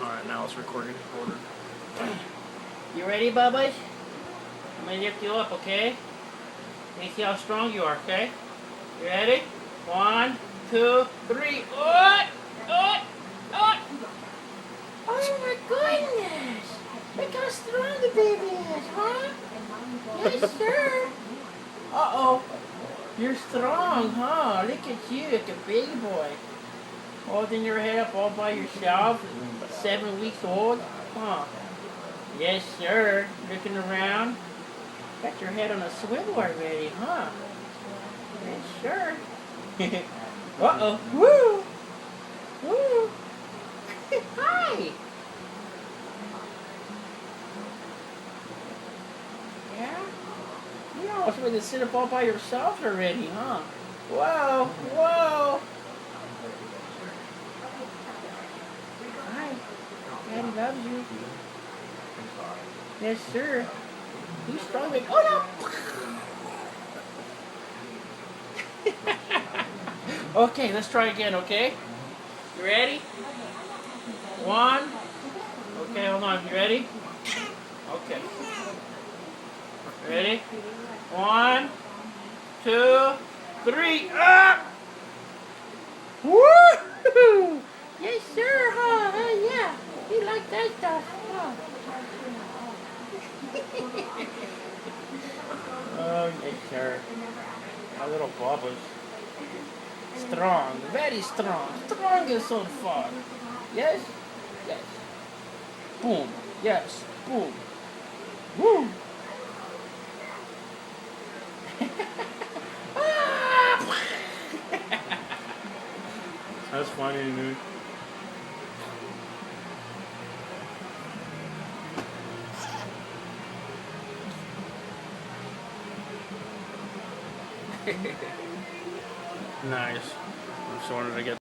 Alright, now it's recording. Order. You ready, Bubba? I'm gonna lift you up, okay? Let me see how strong you are, okay? You ready? 1, 2, 3. Oh! Oh! Oh! Oh my goodness! Look how strong the baby is, huh? Yes, sir. Uh-oh. You're strong, huh? Look at you, like a big boy. Holding your head up all by yourself. 7 weeks old, huh? Yes, sir. Looking around. Got your head on a swivel already, huh? Yes, sure. Uh-oh. Woo! Woo! Hi! Yeah? You're almost ready to sit up all by yourself already, huh? Whoa! Whoa! Hi. Daddy loves you. Yes, sir. He's strong. Like, oh, no! Okay, let's try again, okay? You ready? 1. Okay, hold on. You ready? Okay. Ready? 1, 2, 3. Ah! Woo! Yes, sir, huh? Yeah. You like that stuff, huh? Oh, yes, sir. My little Bubba's strong, very strong. Strongest so far. Yes? Yes. Boom. Yes. Boom. Woo! That's funny, dude. Nice. I just wanted to get